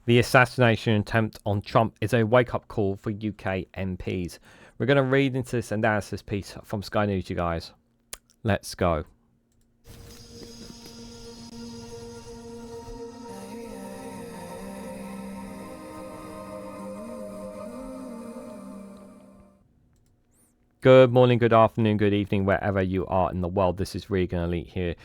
The assassination attempt on Trump is a wake-up call for UK MPs. We're going to read into this analysis piece from Sky News, you guys. Let's go. Good morning, good afternoon, good evening, wherever you are in the world. This is Reganelite here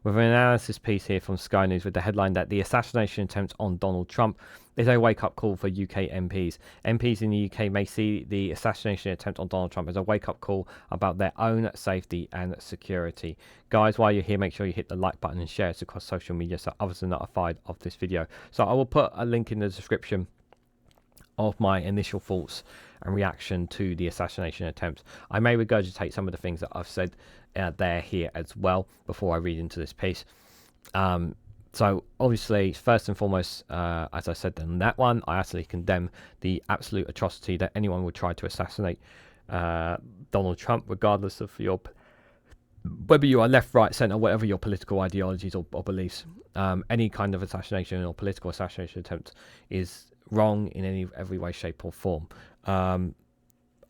with an analysis piece here from Sky News with the headline that the assassination attempt on Donald Trump is a wake-up call for UK MPs. MPs in the UK may see the assassination attempt on Donald Trump as a wake-up call about their own safety and security. Guys, while you're here, make sure you hit the like button and share it across social media so others are notified of this video. So I will put a link in the description of my initial thoughts and reaction to the assassination attempt. I may regurgitate some of the things that I've said there here as well before I read into this piece. So obviously, first and foremost, as I said in that one, I absolutely condemn the absolute atrocity that anyone would try to assassinate Donald Trump, regardless of your whether you are left, right, centre, whatever your political ideologies or beliefs. Any kind of assassination or political assassination attempt is wrong in every way, shape or form.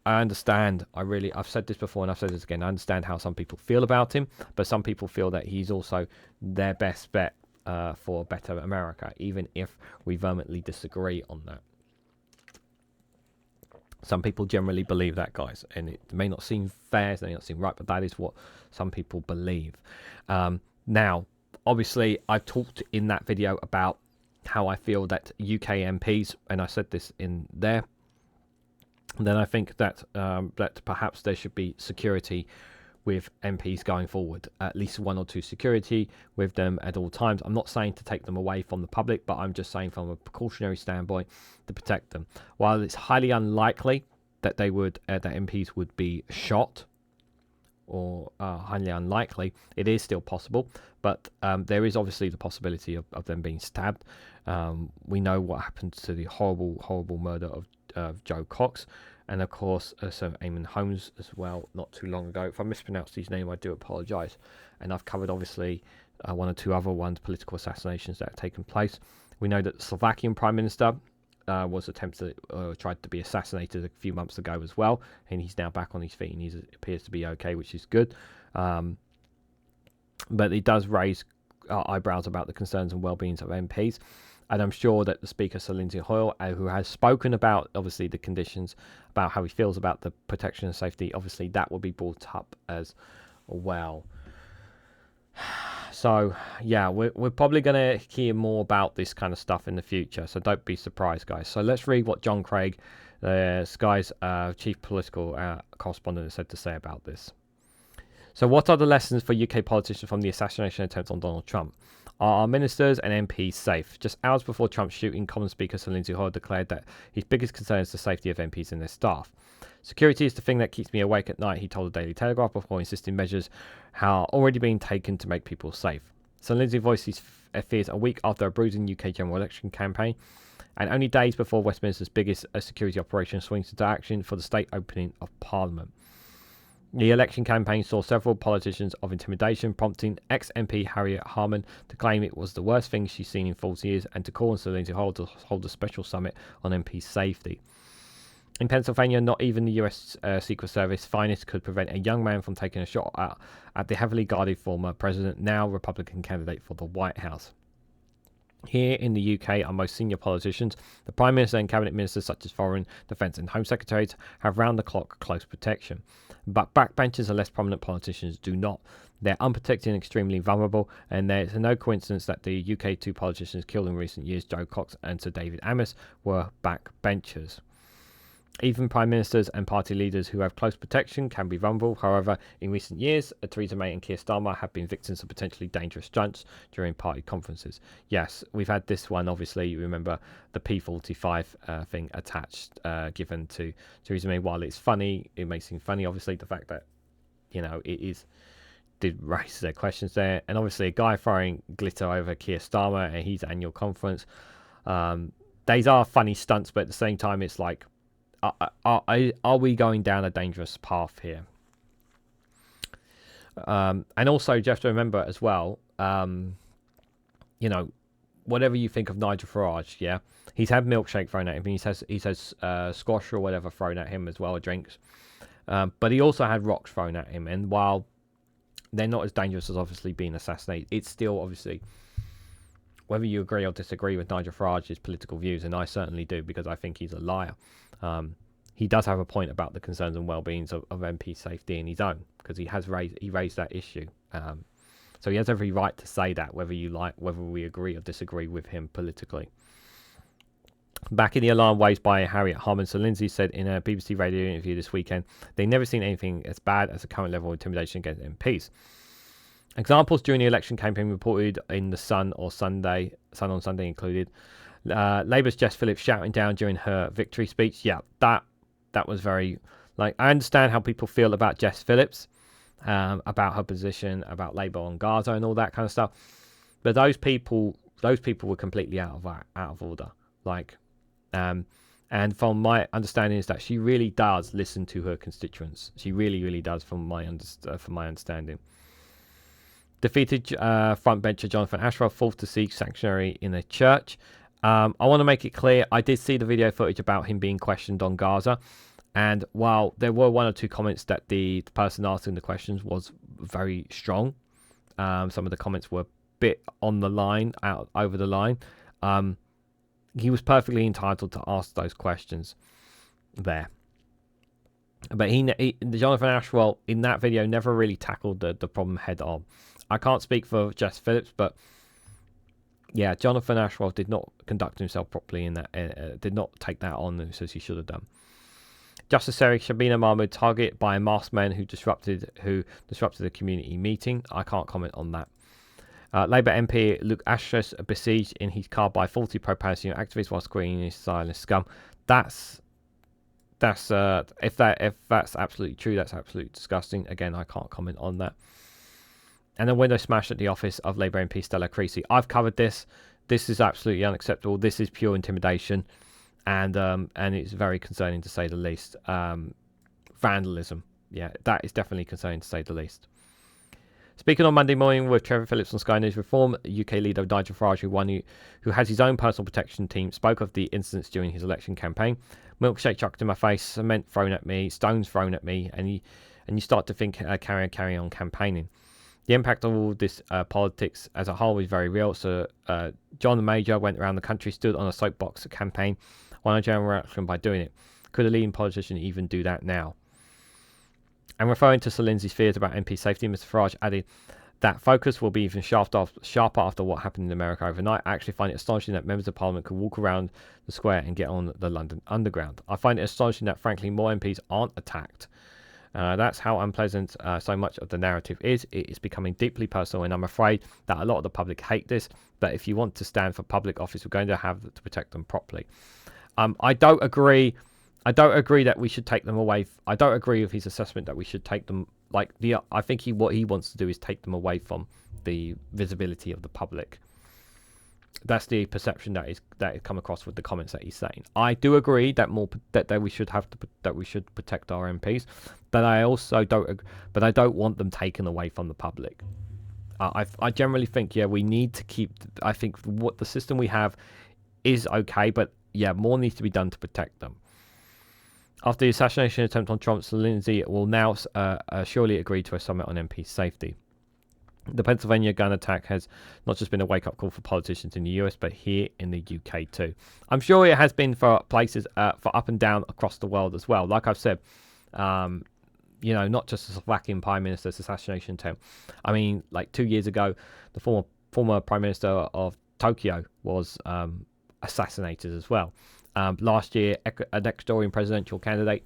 I understand, I've said this before and I've said this again, I understand how some people feel about him, but some people feel that he's also their best bet for a better America, even if we vehemently disagree on that. Some people generally believe that, guys, and it may not seem fair, it may not seem right, but that is what some people believe. Now, obviously, I talked in that video about how I feel that UK MPs, and I said this in there, then I think that that perhaps there should be security with MPs going forward, at least 1 or 2 security with them at all times. I'm not saying to take them away from the public, but I'm just saying from a precautionary standpoint to protect them. While it's highly unlikely that they would that MPs would be shot, or highly unlikely, it is still possible, but there is obviously the possibility of them being stabbed. We know what happened to the horrible murder of Joe Cox, and of course Sir Eamon Holmes as well, not too long ago. If I mispronounced his name, I do apologise. And I've covered obviously 1 or 2 other ones, political assassinations that have taken place. We know that the Slovakian Prime Minister was attempted, tried to be assassinated a few months ago as well, and he's now back on his feet and he appears to be okay, which is good. But it does raise eyebrows about the concerns and well-beings of MPs. And I'm sure that the Speaker, Sir Lindsay Hoyle, who has spoken about, obviously, the conditions, about how he feels about the protection and safety, obviously that will be brought up as well. So, yeah, we're probably going to hear more about this kind of stuff in the future, so don't be surprised, guys. So let's read what John Craig, Sky's chief political correspondent, said to say about this. So what are the lessons for UK politicians from the assassination attempt on Donald Trump? Are our ministers and MPs safe? Just hours before Trump's shooting, Common Speaker Sir Lindsay Hoyle declared that his biggest concern is the safety of MPs and their staff. Security is the thing that keeps me awake at night, he told the Daily Telegraph, before insisting measures are already being taken to make people safe. Sir Lindsay voiced his fears a week after a bruising UK general election campaign, and only days before Westminster's biggest security operation swings into action for the state opening of Parliament. The election campaign saw several politicians of intimidation, prompting ex-MP Harriet Harman to claim it was the worst thing she's seen in 40 years and to call on Sir Lindsay Hoyle to hold a special summit on MP safety. In Pennsylvania, not even the US Secret Service finest could prevent a young man from taking a shot at the heavily guarded former president, now Republican candidate for the White House. Here in the UK, our most senior politicians, the Prime Minister and Cabinet Ministers such as Foreign, Defence and Home Secretaries, have round-the-clock close protection. But backbenchers and less prominent politicians do not. They're unprotected and extremely vulnerable, and there's no coincidence that the UK 2 politicians killed in recent years, Joe Cox and Sir David Amess, were backbenchers. Even prime ministers and party leaders who have close protection can be vulnerable. However, in recent years, Theresa May and Keir Starmer have been victims of potentially dangerous stunts during party conferences. Yes, we've had this one, obviously. You remember the P45 thing attached, given to Theresa May. While it's funny, it may seem funny, obviously, the fact that, you know, did raise their questions there. And obviously, a guy throwing glitter over Keir Starmer at his annual conference. These are funny stunts, but at the same time, it's like, are we going down a dangerous path here? And also, you have to remember as well, you know, whatever you think of Nigel Farage, yeah, he's had milkshake thrown at him. He says squash or whatever thrown at him as well, or drinks. But he also had rocks thrown at him. And while they're not as dangerous as obviously being assassinated, it's still obviously, whether you agree or disagree with Nigel Farage's political views, and I certainly do, because I think he's a liar. He does have a point about the concerns and well-beings of MP safety in his own, because he raised that issue. So he has every right to say that, whether we agree or disagree with him politically. Back in the alarm raised by Harriet Harman, Sir Lindsay said in a BBC radio interview this weekend, they've never seen anything as bad as the current level of intimidation against MPs. Examples during the election campaign reported in the Sun on Sunday included Labour's Jess Phillips shouting down during her victory speech. Yeah, that was very, I understand how people feel about Jess Phillips, about her position, about Labour on Gaza and all that kind of stuff. But those people were completely out of order. And from my understanding is that she really does listen to her constituents. She really, really does, from my understanding. Defeated frontbencher Jonathan Ashworth, forced to seek sanctuary in a church. I want to make it clear, I did see the video footage about him being questioned on Gaza, and while there were one or two comments that the person asking the questions was very strong, some of the comments were a bit on the line, over the line. He was perfectly entitled to ask those questions there. But Jonathan Ashwell in that video never really tackled the problem head on. I can't speak for Jess Phillips, but yeah, Jonathan Ashwell did not conduct himself properly in that, did not take that on as he should have done. Justice Sarah Shabina Mahmood targeted by a masked man who disrupted the community meeting. I can't comment on that. Labour MP Luke Ashurst besieged in his car by 40 pro-Palestinian activists while screaming his silent scum. If that's absolutely true, that's absolutely disgusting. Again, I can't comment on that. And a window smashed at the office of Labour MP Stella Creasy. I've covered this. This is absolutely unacceptable. This is pure intimidation, and it's very concerning to say the least. Vandalism, yeah, that is definitely concerning to say the least. Speaking on Monday morning with Trevor Phillips on Sky News Reform, UK leader Nigel Farage, who has his own personal protection team, spoke of the incidents during his election campaign. Milkshake chucked in my face, cement thrown at me, stones thrown at me, and you start to think carry on campaigning. The impact of all this politics as a whole is very real. So John the Major went around the country, stood on a soapbox campaign, won a general election by doing it. Could a leading politician even do that now? And referring to Sir Lindsay's fears about MP safety, Mr Farage added that focus will be even sharper after what happened in America overnight. I actually find it astonishing that members of Parliament could walk around the square and get on the London Underground. I find it astonishing that, frankly, more MPs aren't attacked. That's how unpleasant so much of the narrative is. It is becoming deeply personal, and I'm afraid that a lot of the public hate this. But if you want to stand for public office, we're going to have to protect them properly. I don't agree that we should take them away. I don't agree with his assessment that we should take them. I think what he wants to do is take them away from the visibility of the public. That's the perception that is come across with the comments that he's saying. I do agree that we should protect our MPs, but I also don't. But I don't want them taken away from the public. I generally think we need to keep. I think what the system we have is okay, but more needs to be done to protect them. After the assassination attempt on Trump, Sir Lindsay will now surely agree to a summit on MP safety. The Pennsylvania gun attack has not just been a wake-up call for politicians in the US, but here in the UK too. I'm sure it has been for places, for up and down across the world as well. Like I've said, not just the Slovakian Prime Minister's assassination attempt. I mean, 2 years ago, the former Prime Minister of Tokyo was assassinated as well. Last year, an Ecuadorian presidential candidate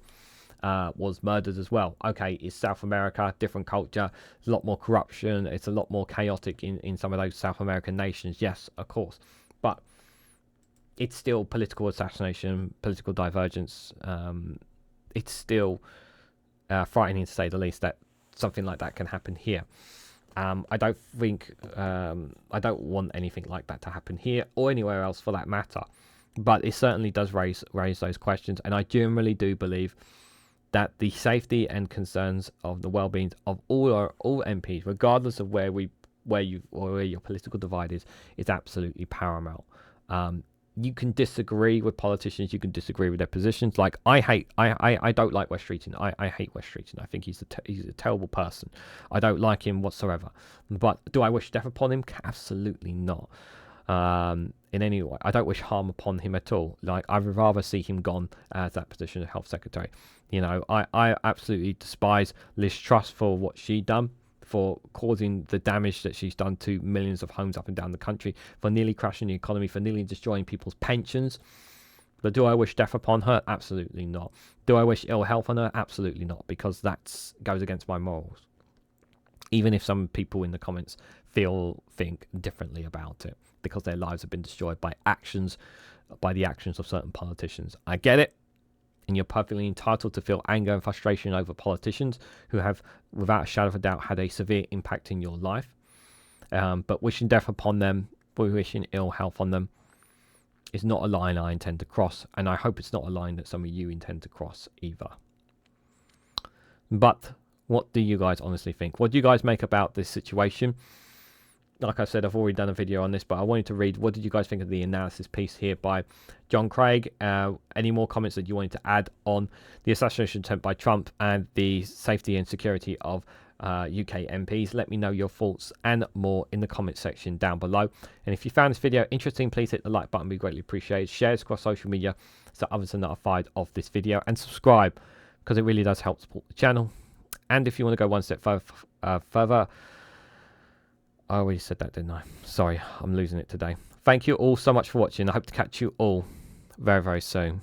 was murdered as well. Okay, it's South America, different culture, a lot more corruption, it's a lot more chaotic in some of those South American nations, yes, of course. But it's still political assassination, political divergence. It's still frightening, to say the least, that something like that can happen here. I don't want anything like that to happen here or anywhere else for that matter. But it certainly does raise those questions, and I generally do believe that the safety and concerns of the well-being of all MPs, regardless of where we where your political divide is absolutely paramount. You can disagree with politicians, you can disagree with their positions. Like I don't like Wes Streeting. I hate Wes Streeting. I think he's a terrible person. I don't like him whatsoever. But do I wish death upon him? Absolutely not. In any way, I don't wish harm upon him at all. Like, I would rather see him gone as that position of health secretary. You know, I absolutely despise Liz Truss for what she done, for causing the damage that she's done to millions of homes up and down the country, for nearly crashing the economy, for nearly destroying people's pensions. But do I wish death upon her? Absolutely not. Do I wish ill health on her? Absolutely not, because that goes against my morals. Even if some people in the comments think differently about it, because their lives have been destroyed by the actions of certain politicians. I get it. And you're perfectly entitled to feel anger and frustration over politicians who have, without a shadow of a doubt, had a severe impact in your life. But wishing death upon them, wishing ill health on them, is not a line I intend to cross. And I hope it's not a line that some of you intend to cross either. But what do you guys honestly think? What do you guys make about this situation? Like I said, I've already done a video on this, but I wanted to read, what did you guys think of the analysis piece here by John Craig? Any more comments that you wanted to add on the assassination attempt by Trump and the safety and security of UK MPs? Let me know your thoughts and more in the comment section down below. And if you found this video interesting, please hit the like button, be greatly appreciated. Share it across social media so others are notified of this video, and subscribe, because it really does help support the channel. And if you want to go one step further, I already said that, didn't I? Sorry, I'm losing it today. Thank you all so much for watching. I hope to catch you all very, very soon.